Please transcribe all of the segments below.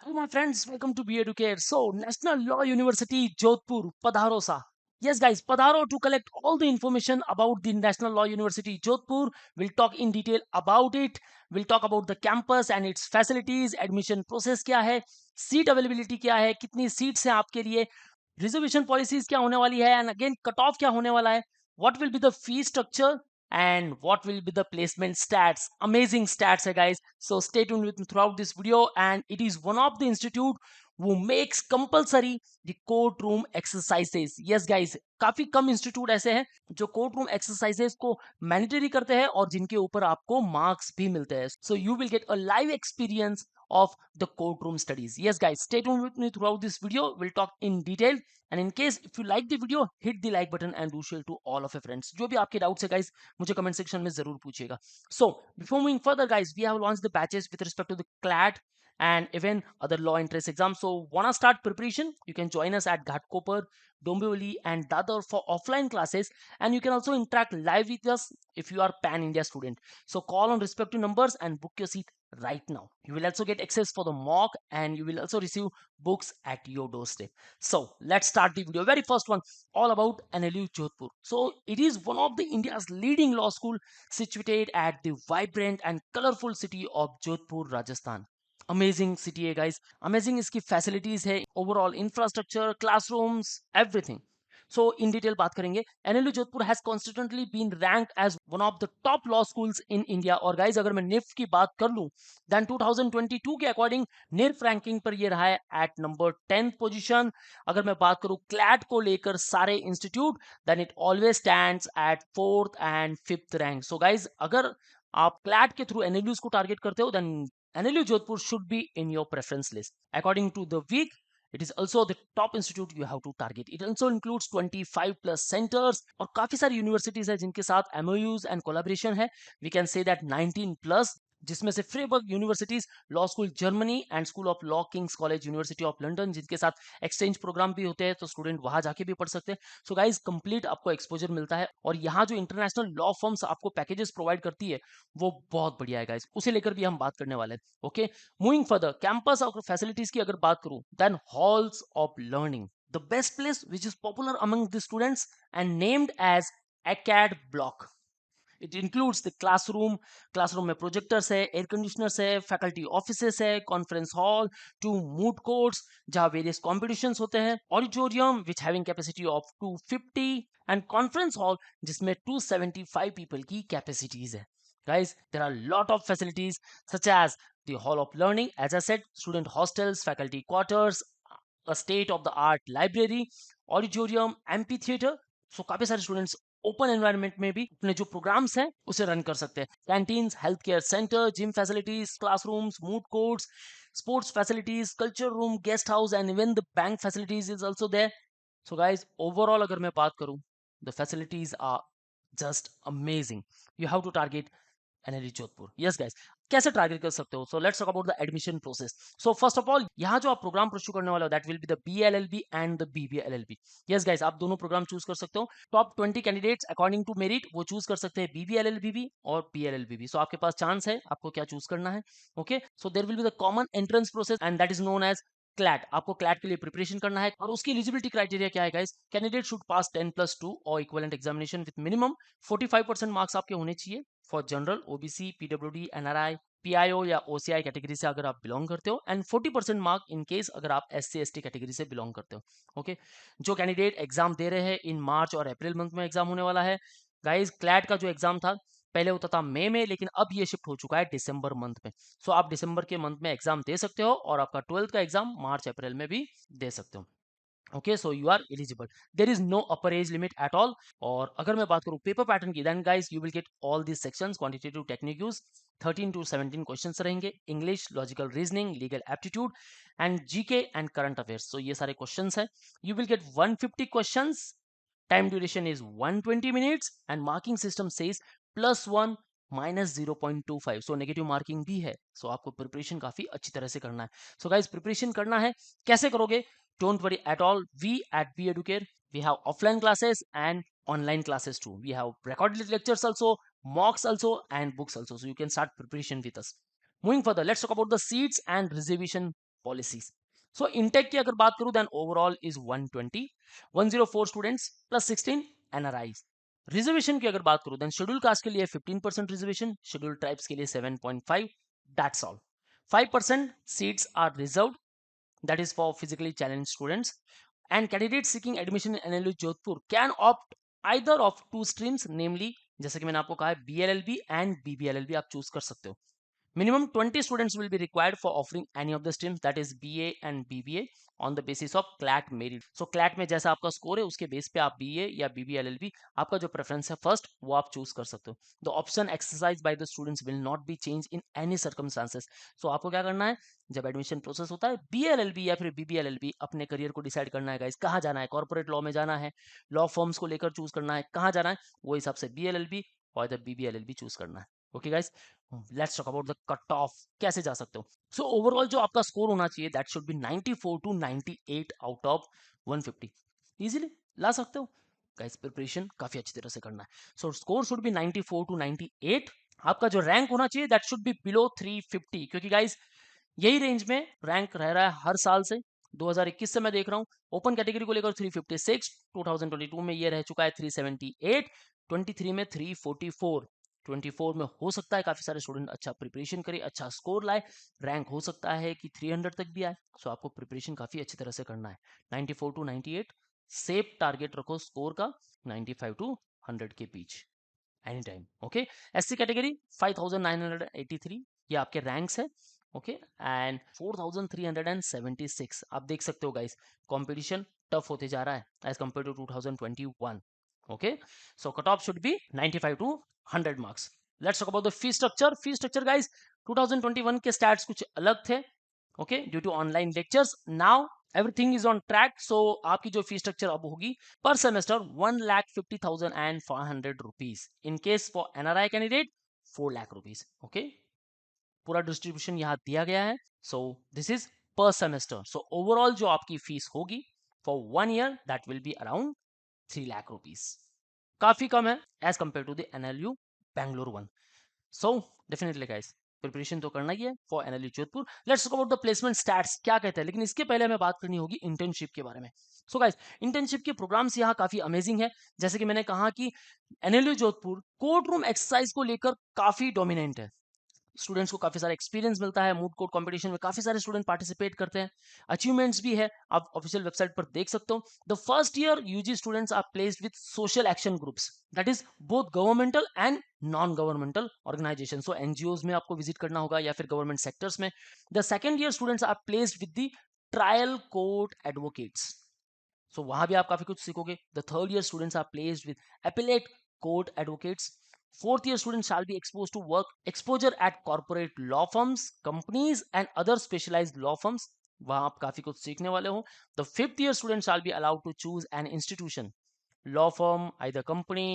Hello, my friends. Welcome to Be Educate. So, National Law University, Jodhpur, Padharo sa. Yes, guys, Padharo to collect all the information about the National Law University, Jodhpur. We'll talk in detail about it. We'll talk about the campus and its facilities, admission process क्या है, seat availability क्या है, कितनी seats हैं आपके लिए, reservation policies क्या होने वाली है, and again cut off क्या होने वाला है, what will be the fee structure, and what will be the placement stats. Amazing stats hai guys, so stay tuned with me throughout this video. And it is one of the institute who makes compulsory the courtroom exercises. Yes guys, काफी कम institute ऐसे हैं जो court room exercises को mandatory करते हैं और जिनके ऊपर आपको मार्क्स भी मिलते हैं. So you will get a live experience of the courtroom studies. Yes guys, stay tuned with me throughout this video. We'll talk in detail. And in case if you like the video, hit the like button and do share to all of your friends. जो भी आपके doubts है guys, मुझे comment section में जरूर पूछिएगा. So before moving further guys, we have launched the batches with respect to the CLAT and even other law entrance exams. So wanna start preparation? You can join us at Ghatkopar, Dombivli and Dadar for offline classes, and you can also interact live with us if you are pan India student. So call on respective numbers and book your seat right now. You will also get access for the mock and you will also receive books at your doorstep. So let's start the video. Very first one, all about NLU Jodhpur. So it is one of the India's leading law school situated at the vibrant and colorful city of Jodhpur, Rajasthan. Amazing city है guys, amazing इसकी facilities है, overall infrastructure, classrooms, everything. So in detail बात करेंगे. NLU Jodhpur has constantly been ranked as one of the top law schools in India. और guys अगर मैं NIFT की बात कर लूं, then 2022 के अकॉर्डिंग NIRF रैंकिंग पर ये रहा है at number 10th पोजीशन. अगर मैं बात करूं क्लैट को लेकर सारे institute, then it always stands at 4th and 5th rank. So guys अगर आप क्लैट के थ्रू NLUs को टारगेट करते हो, then NLU Jodhpur should be in your preference list. According to the week, it is also the top institute you have to target. It also includes 25 plus centers और काफी सारी universities है जिनके साथ MOUs and collaboration है. We can say that 19 plus, जिसमें से फ्रेबर्ग universities, law school Germany and school of law, Kings college university of London, जिनके साथ एक्सचेंज प्रोग्राम भी होते हैं, तो स्टूडेंट वहां जाके भी पढ़ सकते हैं. सो गाइज कंप्लीट आपको एक्सपोजर मिलता है और यहाँ जो इंटरनेशनल लॉ फर्म्स आपको पैकेजेस प्रोवाइड करती है वो बहुत बढ़िया है गाइज, उसे लेकर भी हम बात करने वाले हैं. ओके, मूविंग फर्दर, कैंपस और फैसिलिटीज की अगर बात करूं, then halls of learning, the best place which is popular among the students and named as acad block. It includes the classroom, classroom में प्रोजेक्टर्स है, एयर कंडीशनर्स है, faculty offices है, conference hall, 2 moot courts जहां various competitions होते हैं, auditorium which having capacity of 250 and conference hall जिसमें 275 people की capacities है. Guys, there are a lot of facilities such as the hall of learning, as I said, student hostels, faculty quarters, a state of the art library, auditorium, amphitheater. So काफी सारे students open environment में भी अपने जो programmes हैं उसे run कर सकते हैं. Canteens, health care centre, gym facilities, classrooms, moot courts, sports facilities, culture room, guest house and even the bank facilities is also there. So guys overall अगर मैं बात करूं, the facilities are just amazing. You have to target NLU Jodhpur. Yes guys, कैसे target कर सकते हो? So let's talk about the admission process. So first of all, यहाँ जो आप प्रोग्राम परस्यू करने वाले हो, that will be the BLLB and the BBLLB. Yes guys, आप दोनों प्रोग्राम चूज कर सकते हो. Top 20 candidates according to merit वो चूज कर सकते हैं BBLLB भी और BLLB भी. सो आपके पास चांस है आपको क्या चूज करना है. Okay, so there will be the common entrance process and that is known as CLAT. आपको क्लैट के लिए प्रिपरेशन करना है और उसकी एलिजिबिलिटी क्राइटेरिया क्या है गाइस? कैंडिडेट शुड पास 10+2 और equivalent examination with minimum 45% marks आपके होने चाहिए for general, OBC, PWD, NRI, PIO या OCI कैटेगरी से अगर आप बिलोंग करते हो, एंड 40% मार्क इन केस अगर आप SC/ST कैटेगरी से बिलोंग करते हो. ओके, जो कैंडिडेट एग्जाम दे रहे हैं इन मार्च और अप्रैल मंथ में एग्जाम होने वाला है गाइस. क्लैट का जो एग्जाम था पहले होता था मई में, लेकिन अब ये शिफ्ट हो चुका है दिसंबर मंथ में. सो आप दिसंबर के मंथ में एग्जाम दे सकते हो और आपका 12th का एग्जाम मार्च अप्रैल में भी दे सकते हो. Okay, so you are eligible. There is no upper age limit at all. और अगर मैं बात करूं पेपर पैटर्न की, then guys you will get all this sections. Quantitative technique use 13 to 17 questions रहेंगे. English, logical reasoning, legal aptitude and GK and current affairs. So ये सारे questions हैं. You will get 150 questions. Time duration is 120 minutes and marking system says +1 -0.25. So negative marking भी है. सो आपको preparation काफी अच्छी तरह से करना है. सो गाइस प्रिपरेशन करना है, कैसे करोगे? Don't worry at all. We at Be Educate, we have offline classes and online classes too. We have recorded lectures also, mocks also, and books also. So you can start preparation with us. Moving further, let's talk about the seats and reservation policies. So intake की अगर बात करूं then overall is 120, 104 students plus 16 NRIs. Reservation की अगर बात करूं then schedule caste के लिए 15% रिजर्वेशन, शेड्यूल ट्राइब्स के लिए 7.5. That's all. 5% seats are reserved, that is for physically challenged students, and candidates seeking admission in NLU Jodhpur can opt either of two streams, namely जैसे कि मैंने आपको कहा है BLLB एंड BBLLB आप choose कर सकते हो. Minimum 20 students will be required for offering any of the streams, that is BA and BBA on the basis of CLAT merit. So CLAT में जैसा आपका स्कोर है उसके बेस पे आप BA या BB LLB आपका जो प्रेफरेंस है फर्स्ट वो आप चूज कर सकते हो. The option exercised by the students will not be changed in any circumstances. So आपको क्या करना है जब एडमिशन प्रोसेस होता है BLLB या फिर BBLLB अपने करियर को डिसाइड करना है गाइस, कहाँ जाना है, कॉर्पोरेट लॉ में जाना है, लॉ फॉर्म्स को लेकर चूज करना है, कहाँ जाना है वो हिसाब से BLLB और इधर BBLLB चूज करना है. Okay guys, let's talk about the cut off, कैसे जा सकते हो. सो ओवरऑल जो आपका स्कोर होना चाहिए that should be 94 to 98 out of 150. Easily ला सकते हो गाइस, प्रिपरेशन काफी अच्छी तरह से करना है. So score should be 94 to 98. आपका जो रैंक होना चाहिए दैट शुड बी बिलो 350, क्योंकि गाइस यही रेंज में रैंक रह रहा है हर साल से. 2021 से मैं देख रहा हूँ ओपन कैटेगरी को लेकर 356, 2022 में ये रह चुका है 378, 23 में 344, 24 में हो सकता है काफी सारे स्टूडेंट अच्छा प्रिपरेशन करे, अच्छा स्कोर लाए, रैंक हो सकता है कि 300 तक भी आए. सो आपको प्रिपरेशन काफी अच्छी तरह से करना है. 94 टू 98 सेफ टारगेट रखो स्कोर का, 95 टू 100 के बीच any time. Okay, SC category 5983 ये आपके रैंक्स है. ओके, एंड 4376 आप देख सकते हो गाइस कंपटीशन टफ होते जा रहा है as compare to 2021. Okay, so cut off should be 95 to 100 marks. Let's talk about the fee structure. Fee structure guys 2021 के स्टैट्स कुछ अलग थे. Okay, due to online lectures now everything is on track. So आपकी जो fee structure अब होगी पर semester 1,50,500 rupees. In case for NRI candidate 4 lakh rupees. Okay, पूरा डिस्ट्रीब्यूशन यहाँ दिया गया है. So this is per semester. So overall जो आपकी फीस होगी for 1 year that will be around 3 lakh rupees. काफी कम है as compare to the NLU Bangalore one. So definitely guys preparation तो करना ही है for NLU Jodhpur. Let's talk about the placement stats क्या कहते हैं, लेकिन इसके पहले हमें बात करनी होगी इंटर्नशिप के बारे में. सो गाइस इंटर्नशिप के प्रोग्राम्स यहाँ काफी अमेजिंग है. जैसे कि मैंने कहा कि NLU Jodhpur court room exercise को लेकर काफी डोमिनेंट है. स्टूडेंट्स को काफी सारा एक्सपीरियंस मिलता है, मूड कोर्ट कंपटीशन में काफी सारे स्टूडेंट पार्टिसिपेट करते हैं, अचीवमेंट्स भी है, आप ऑफिशियल वेबसाइट पर देख सकते हो. The first year UG students are placed with social action groups, that is both governmental and non governmental organisation. So NGOs में आपको विजिट करना होगा या फिर गवर्नमेंट सेक्टर्स में. The second year students are placed with the trial court advocates. So वहां भी आप काफी कुछ सीखोगे. The third year students are placed with appellate court advocates. Fourth year students shall be exposed to work exposure at corporate law firms, companies and other specialized law firms. वहां आप काफी कुछ सीखने वाले हो. The fifth year students shall be allowed to choose an institution, law firm, either company,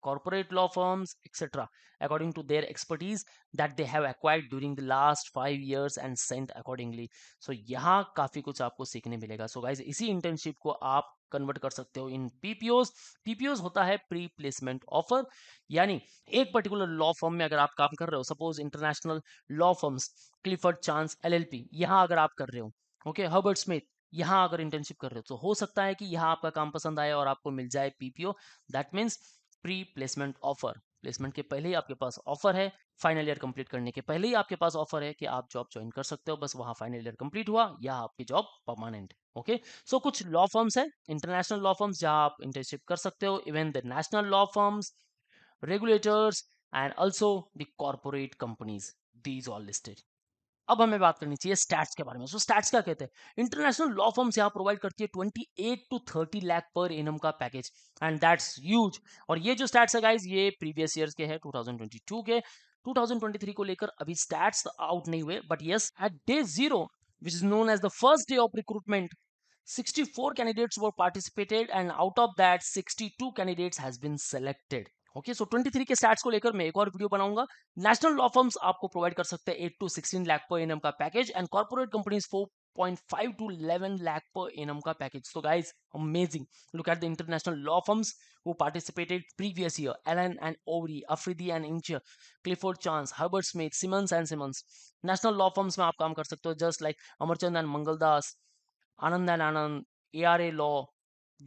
corporate law firms, etc. according to their expertise that they have acquired during the last 5 years and sent accordingly. So यहाँ काफी कुछ आपको सीखने मिलेगा. So guys इसी internship को आप convert कर सकते हो इन पीपीओज. पीपीओज होता है प्री प्लेसमेंट ऑफर, यानी एक पर्टिकुलर लॉ फर्म में अगर आप काम कर रहे हो, suppose international law firms Clifford chance LLP, यहाँ अगर आप कर रहे हो, ओके, हर्बर्ट स्मिथ, यहाँ अगर इंटर्नशिप कर रहे हो, तो हो सकता है कि यहाँ आपका काम पसंद आए और आपको मिल जाए PPO. That means pre placement offer. Placement के पहले ही आपके पास ऑफर है, फाइनल ईयर कंप्लीट करने के पहले ही आपके पास ऑफर है कि आप जॉब ज्वाइन कर सकते हो. बस वहां फाइनल ईयर कंप्लीट हुआ या आपकी जॉब परमानेंट. ओके, सो कुछ लॉ फर्म्स है, इंटरनेशनल लॉ फर्म्स जहां आप इंटर्नशिप कर सकते हो, even the national law firms, regulators and also the corporate companies, these all listed. अब हमें बात करनी चाहिए स्टैट्स के बारे में. सो स्टैट्स क्या कहते हैं? इंटरनेशनल लॉ फर्म्स यहाँ प्रोवाइड करती है 28 टू 30 लाख पर एनम का पैकेज, एंड दैट्स ह्यूज. और ये जो स्टैट्स है गाइस ये प्रीवियस ईयर्स के हैं, 2022 के. 2023 को लेकर अभी स्टैट्स आउट नहीं हुए, but yes at day 0 which is known as the first day of recruitment, 64 candidates were participated and out of that 62 candidates has been selected. Okay, so 23 के स्टैट्स को लेकर मैं एक और वीडियो बनाऊंगा. नेशनल लॉ फर्म्स आपको provide कर सकते हैं 8 to 16 लाख पर एनम का package, and corporate companies 8.5 to 11 lakh per annum का package. So guys, amazing. Look at the international law firms who participated previous year: Allen and Overy, Afridi and Incher, Clifford Chance, Herbert Smith, Simmons and Simmons. National law firms में आप काम कर सकते हो, just like Amarchand and Mangaldas, Anand and Anand, ARA law,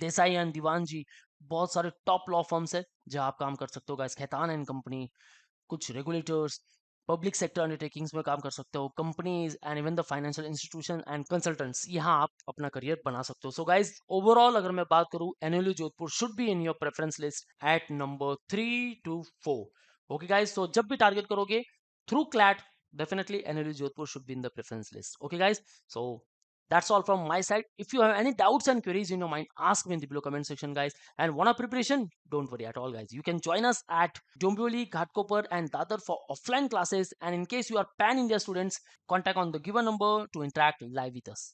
Desai and Diwan ji. बहुत सारे top law firms है जहां आप काम कर सकते हो गाइस. खेतान एंड कंपनी, कुछ रेगुलेटर्स, पब्लिक सेक्टर अंडरटेकिंग्स में काम कर सकते हो, companies and even the financial institution and consultants. यहाँ आप अपना करियर बना सकते हो. सो गाइज, ओवरऑल अगर मैं बात करूँ, NLU Jodhpur should be in your preference list at number 3 to 4. Okay guys, तो जब भी टारगेट करोगे through CLAT, definitely NLU Jodhpur should be in the preference list. Okay guys, so that's all from my side. If you have any doubts and queries in your mind, ask me in the below comment section, guys. And want a preparation? Don't worry at all, guys. You can join us at Dombivli, Ghatkopar, and Dadar for offline classes. And in case you are Pan India students, contact on the given number to interact live with us.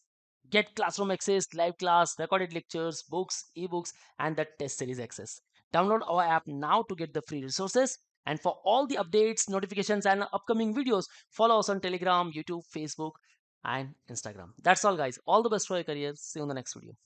Get classroom access, live class, recorded lectures, books, ebooks, and the test series access. Download our app now to get the free resources. And for all the updates, notifications, and upcoming videos, follow us on Telegram, YouTube, Facebook, and Instagram. That's all, guys. All the best for your career. See you in the next video.